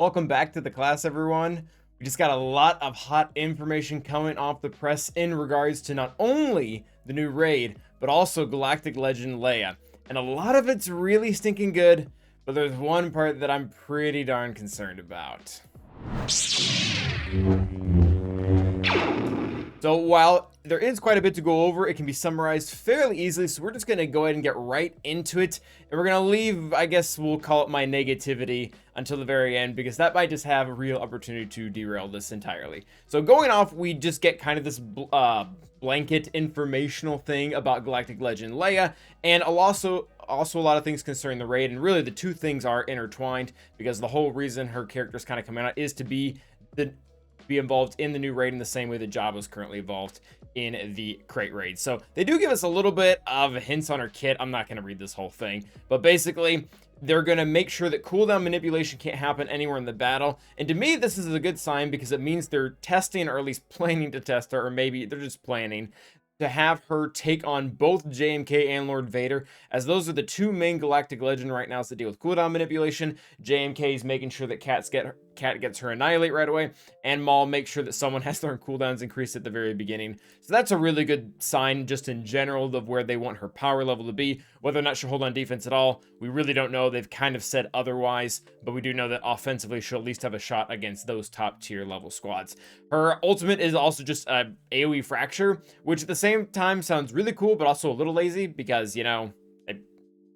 Welcome back to the class, everyone. We just got a lot of hot information coming off the press in regards to not only the new raid, but also Galactic Legend Leia. And a lot of it's really stinking good, but there's one part that I'm pretty darn concerned about. So while there is quite a bit to go over, it can be summarized fairly easily, so we're just going to go ahead and get right into it, and we're going to leave, I guess we'll call it my negativity, until the very end, because that might just have a real opportunity to derail this entirely. So going off, we just get kind of this blanket informational thing about Galactic Legend Leia, and also a lot of things concerning the raid, and really the two things are intertwined, because the whole reason her character's kind of coming out is to be involved in the new raid in the same way that Jabba is currently involved in the crate raid. So they do give us a little bit of hints on her kit. I'm not going to read this whole thing, but basically they're going to make sure that cooldown manipulation can't happen anywhere in the battle. And to me, this is a good sign because it means they're testing, or at least planning to test her, or maybe they're just planning to have her take on both JMK and Lord Vader, as those are the two main Galactic Legend right now that deal with cooldown manipulation. JMK is making sure that Cat gets her annihilate right away, and Maul makes sure that someone has their cooldowns increased at the very beginning. So that's a really good sign just in general of where they want her power level to be. Whether or not she'll hold on defense at all, we really don't know. They've kind of said otherwise, but we do know that offensively she'll at least have a shot against those top tier level squads. Her ultimate is also just a AoE fracture, which at the same time sounds really cool, but also a little lazy because, you know,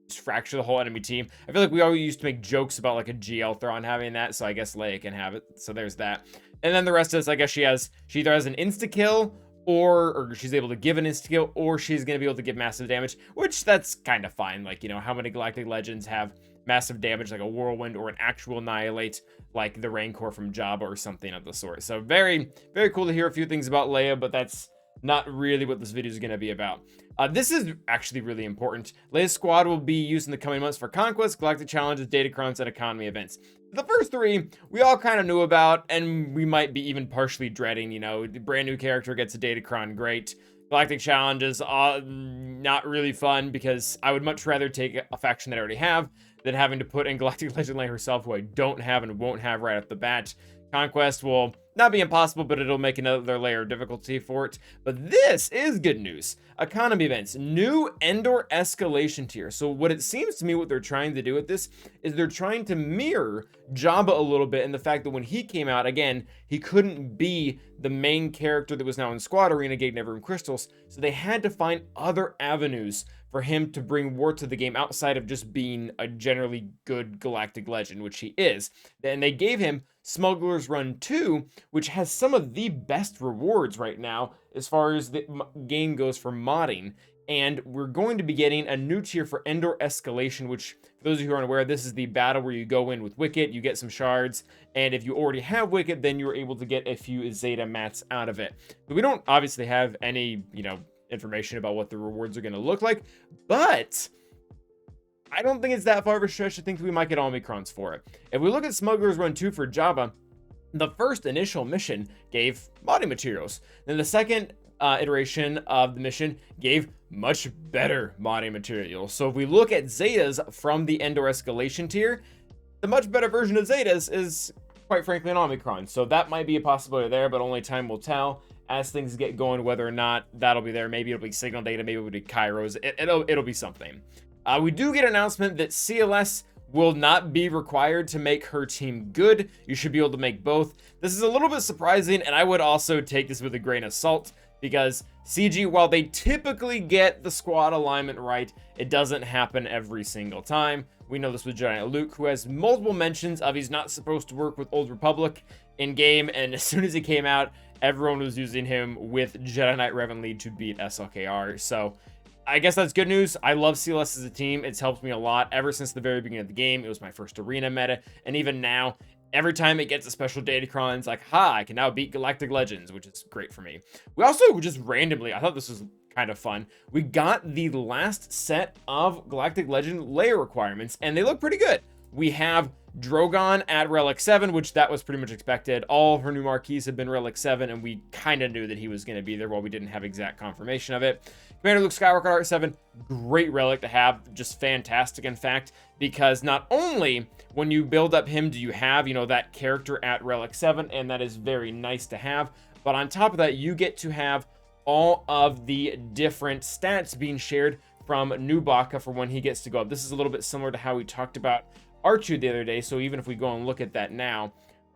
just fracture the whole enemy team. I feel like we always used to make jokes about like a GL Thrawn having that, so I guess Leia can have it. So there's that. And then the rest is, I guess she either has an insta kill, or she's able to give an insta kill, or she's going to be able to give massive damage, which that's kind of fine. Like, you know, how many Galactic Legends have massive damage like a whirlwind or an actual annihilate like the Rancor from Jabba or something of the sort? So very, very cool to hear a few things about Leia, but that's not really what this video is going to be about. This is actually really important. Leia's squad will be used in the coming months for Conquest, Galactic Challenges, Datacrons, and Economy events. The first three, we all kind of knew about, and we might be even partially dreading. You know, the brand new character gets a Datacron, great. Galactic Challenges, not really fun, because I would much rather take a faction that I already have than having to put in Galactic Legend Leia herself, who I don't have and won't have right off the bat. Conquest will not be impossible, but it'll make another layer of difficulty for it. But this is good news. Economy events, new Endor escalation tier. So what it seems to me what they're trying to do with this is they're trying to mirror Jabba a little bit in the fact that when he came out, again, he couldn't be the main character that was now in Squad Arena getting everyone crystals. So they had to find other avenues for him to bring war to the game outside of just being a generally good Galactic Legend, which he is. And they gave him Smuggler's Run 2, which has some of the best rewards right now as far as the game goes for modding. And we're going to be getting a new tier for Endor Escalation, which, for those of you who aren't aware, this is the battle where you go in with Wicket, you get some shards, and if you already have Wicket, then you're able to get a few Zeta mats out of it. But we don't obviously have any, you know, information about what the rewards are going to look like, but I don't think it's that far of a stretch to think we might get Omicrons for it. If we look at Smuggler's Run 2 for Jabba, the first initial mission gave modding materials. Then the second iteration of the mission gave much better modding materials. So if we look at Zetas from the Endor Escalation tier, the much better version of Zetas is, quite frankly, an Omicron. So that might be a possibility there, but only time will tell as things get going whether or not that'll be there. Maybe it'll be signal data, maybe it'll be Kairos. It'll be something. We do get an announcement that CLS will not be required to make her team good. You should be able to make both. This is a little bit surprising, and I would also take this with a grain of salt, because CG, while they typically get the squad alignment right, it doesn't happen every single time. We know this with Jedi Knight Luke, who has multiple mentions of he's not supposed to work with Old Republic in game, and as soon as he came out, everyone was using him with Jedi Knight Revan Lead to beat SLKR. So I guess that's good news. I love CLS as a team. It's helped me a lot ever since the very beginning of the game. It was my first arena meta, and even now, every time it gets a special Datacron, it's like, ha, I can now beat Galactic Legends, which is great for me. We also just randomly, I thought this was kind of fun, we got the last set of Galactic Legend Leia requirements, and they look pretty good. We have Drogon at Relic 7, which that was pretty much expected. All of her new marquees have been Relic 7, and we kind of knew that he was going to be there while we didn't have exact confirmation of it. Commander Luke Skywalker at Art 7, great relic to have, just fantastic in fact, because not only when you build up him do you have, you know, that character at Relic 7, and that is very nice to have, but on top of that, you get to have all of the different stats being shared from Nubaka for when he gets to go up. This is a little bit similar to how we talked about Archu the other day, so even if we go and look at that now,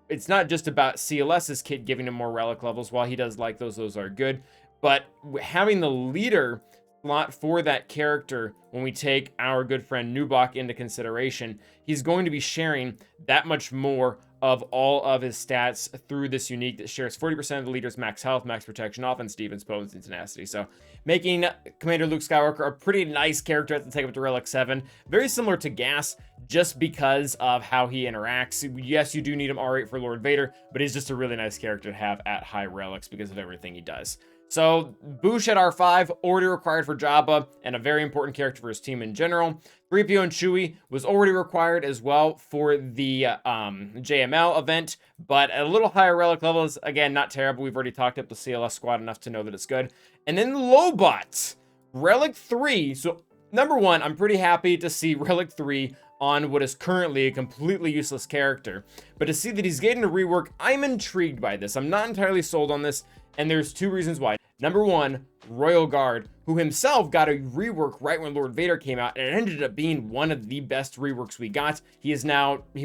it's not just about CLS's kit giving him more relic levels. While he does like those are good, but having the leader slot for that character, when we take our good friend Nubak into consideration, he's going to be sharing that much more of all of his stats through this unique that shares 40% of the leader's max health, max protection, offense, defense, potency, and tenacity. So making Commander Luke Skywalker a pretty nice character to take up to Relic 7. Very similar to Gas, just because of how he interacts. Yes, you do need him R8 for Lord Vader, but he's just a really nice character to have at high relics because of everything he does. So Boosh at R5, already required for Jabba, and a very important character for his team in general. 3PO and Chewie was already required as well for the JML event, but at a little higher relic levels, again, not terrible. We've already talked up the CLS squad enough to know that it's good. And then Lobot, Relic 3. So number one, I'm pretty happy to see Relic 3 on what is currently a completely useless character. But to see that he's getting a rework, I'm intrigued by this. I'm not entirely sold on this, and there's two reasons why. Number one, Royal Guard, who himself got a rework right when Lord Vader came out, and it ended up being one of the best reworks we got. He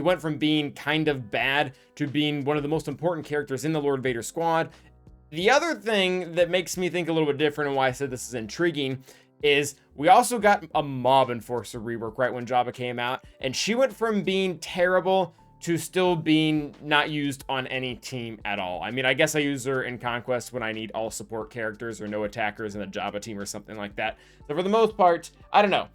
went from being kind of bad to being one of the most important characters in the Lord Vader squad. The other thing that makes me think a little bit different and why I said this is intriguing is we also got a Mob Enforcer rework right when Jabba came out, and she went from being terrible to still being not used on any team at all. I mean, I guess I use her in Conquest when I need all support characters or no attackers in a Jabba team or something like that. So for the most part, I don't know.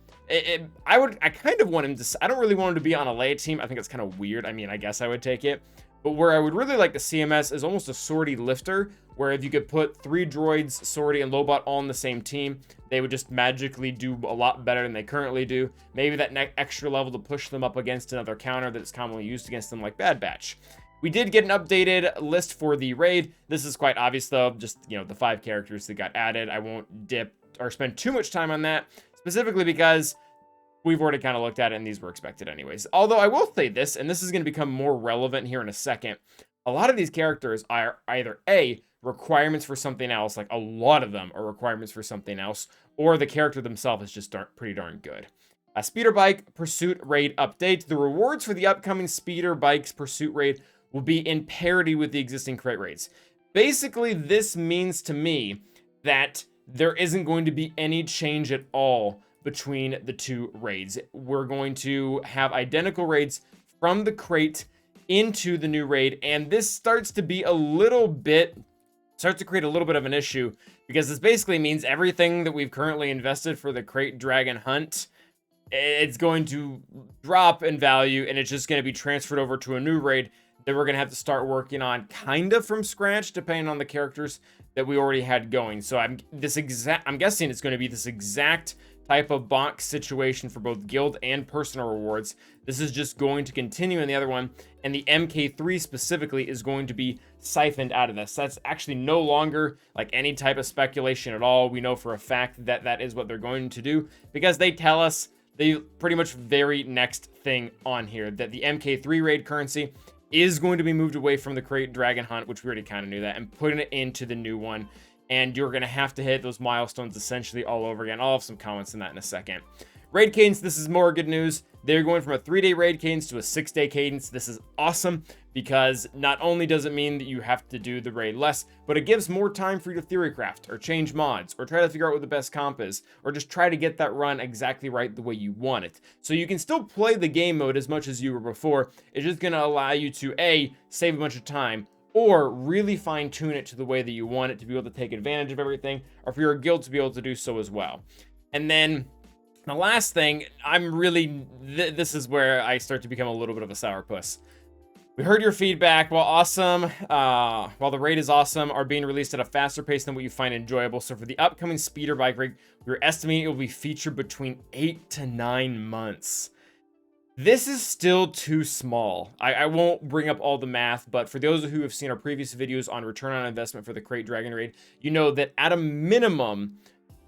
I kind of want him to, I don't really want him to be on a Leia team. I think it's kind of weird. I mean, I guess I would take it. But where I would really like the CMS is almost a sortie lifter, where if you could put 3 droids, sortie, and Lobot all on the same team, they would just magically do a lot better than they currently do. Maybe that extra level to push them up against another counter that is commonly used against them, like Bad Batch. We did get an updated list for the raid. This is quite obvious though, just, you know, the 5 characters that got added. I won't dip or spend too much time on that, specifically because we've already kind of looked at it and these were expected anyways. Although I will say this, and this is going to become more relevant here in a second, a lot of these characters are either A, requirements for something else, like a lot of them are requirements for something else, or the character themselves is just pretty darn good. A Speeder Bike Pursuit Raid update. The rewards for the upcoming Speeder Bikes Pursuit Raid will be in parity with the existing crate raids. Basically, this means to me that there isn't going to be any change at all between the two raids. We're going to have identical raids from the crate into the new raid, and this starts to create a little bit of an issue, because this basically means everything that we've currently invested for the crate dragon hunt, it's going to drop in value, and it's just going to be transferred over to a new raid that we're going to have to start working on kind of from scratch, depending on the characters that we already had going. So I'm guessing it's going to be this exact type of box situation for both guild and personal rewards. This is just going to continue in the other one, and the MK3 specifically is going to be siphoned out of this. That's actually no longer like any type of speculation at all. We know for a fact that that is what they're going to do, because they tell us the pretty much very next thing on here, that the MK3 raid currency is going to be moved away from the crate dragon hunt, which we already kind of knew that, and putting it into the new one. And you're going to have to hit those milestones essentially all over again. I'll have some comments on that in a second. Raid cadence, this is more good news. They're going from a 3-day raid cadence to a 6-day cadence. This is awesome, because not only does it mean that you have to do the raid less, but it gives more time for you to theorycraft or change mods or try to figure out what the best comp is, or just try to get that run exactly right the way you want it. So you can still play the game mode as much as you were before. It's just going to allow you to A, save a bunch of time, or really fine tune it to the way that you want it to be able to take advantage of everything, or for your guild to be able to do so as well. And then the last thing, this is where I start to become a little bit of a sourpuss. We heard your feedback. While the raid is awesome, are being released at a faster pace than what you find enjoyable. So for the upcoming speeder bike raid, we're estimating it will be featured between 8 to 9 months. This is still too small. I won't bring up all the math, but for those who have seen our previous videos on return on investment for the Crate Dragon Raid, you know that at a minimum,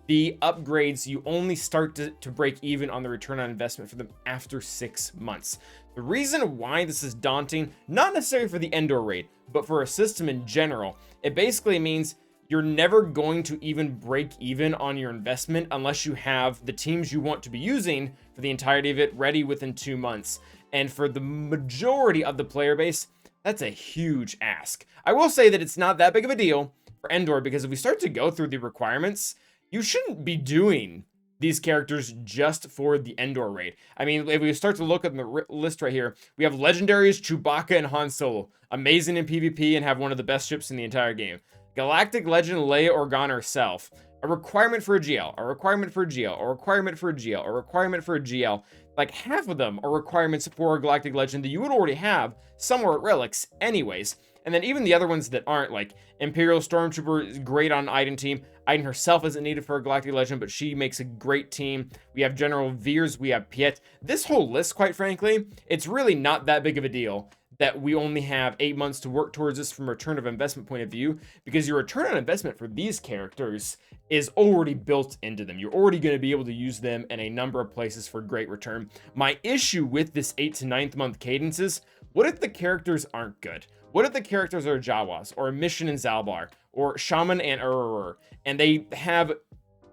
the upgrades, you only start to break even on the return on investment for them after 6 months. The reason why this is daunting, not necessarily for the Endor raid, but for a system in general, it basically means you're never going to even break even on your investment unless you have the teams you want to be using for the entirety of it ready within 2 months. And for the majority of the player base, that's a huge ask. I will say that it's not that big of a deal for Endor, because if we start to go through the requirements, you shouldn't be doing these characters just for the Endor raid. I mean, if we start to look at the list right here, we have legendaries Chewbacca and Han Solo, amazing in PvP and have one of the best ships in the entire game. Galactic Legend Leia Organa herself, a requirement for a GL, a requirement for a GL, a requirement for a GL, a requirement for a GL. Like half of them are requirements for a Galactic Legend that you would already have somewhere at Relics anyways. And then even the other ones that aren't, like Imperial Stormtrooper is great on Iden team. Iden herself isn't needed for a Galactic Legend, but she makes a great team. We have General Veers, we have Piet. This whole list, quite frankly, it's really not that big of a deal that we only have 8 months to work towards this from a return of investment point of view, because your return on investment for these characters is already built into them. You're already going to be able to use them in a number of places for great return. My issue with this 8th to 9th month cadence is, what if the characters aren't good? What if the characters are Jawas, or Mission and Zalbar, or Shaman and Urur, and they have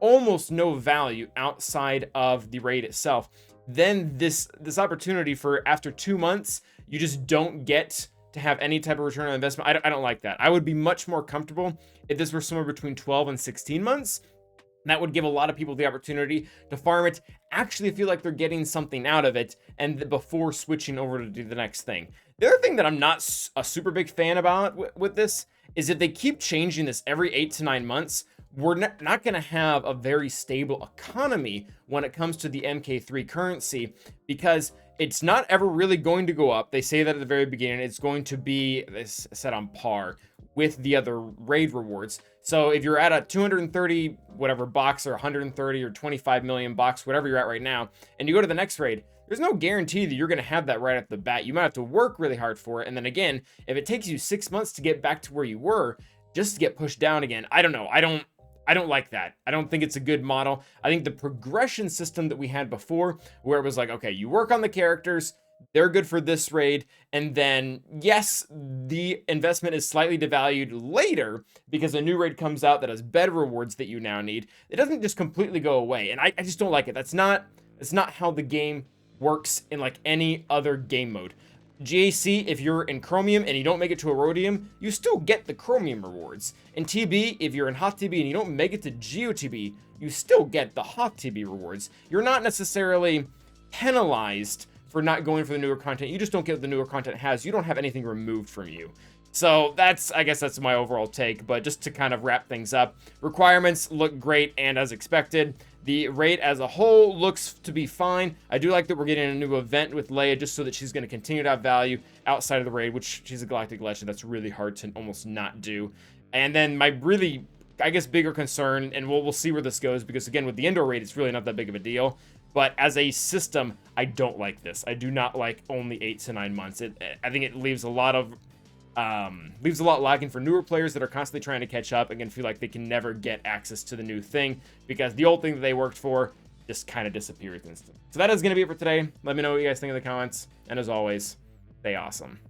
almost no value outside of the raid itself? Then this opportunity for after 2 months, you just don't get to have any type of return on investment. I don't like that. I would be much more comfortable if this were somewhere between 12 and 16 months. That would give a lot of people the opportunity to farm it, actually feel like they're getting something out of it, and before switching over to do the next thing. The other thing that I'm not a super big fan about with this is if they keep changing this every 8 to 9 months, we're not going to have a very stable economy when it comes to the MK3 currency, because it's not ever really going to go up. They say that at the very beginning, it's going to be set on par with the other raid rewards. So if you're at a 230 whatever box, or 130 or 25 million box, whatever you're at right now, and you go to the next raid, there's no guarantee that you're going to have that right off the bat. You might have to work really hard for it. And then again, if it takes you 6 months to get back to where you were, just to get pushed down again, I don't know. I don't like that. I don't think it's a good model. I think the progression system that we had before, where it was like, okay, you work on the characters, they're good for this raid, and then yes, the investment is slightly devalued later because a new raid comes out that has better rewards that you now need. It doesn't just completely go away, and I just don't like it. That's not how the game works in like any other game mode. GAC, if you're in Chromium and you don't make it to a Rhodium, you still get the Chromium rewards. In TB, if you're in Hot TB and you don't make it to GeoTB, you still get the Hot TB rewards. You're not necessarily penalized for not going for the newer content. You just don't get what the newer content has. You don't have anything removed from you. So I guess that's my overall take. But just to kind of wrap things up, requirements look great and as expected. The raid as a whole looks to be fine. I do like that we're getting a new event with Leia, just so that she's going to continue to have value outside of the raid, which she's a Galactic Legend. That's really hard to almost not do. And then my really, I guess, bigger concern, and we'll see where this goes, because again, with the Endor raid, it's really not that big of a deal. But as a system, I don't like this. I do not like only 8 to 9 months. I think it leaves a lot lacking for newer players that are constantly trying to catch up and can feel like they can never get access to the new thing, because the old thing that they worked for just kind of disappears instantly. So that is going to be it for today. Let me know what you guys think in the comments. And as always, stay awesome.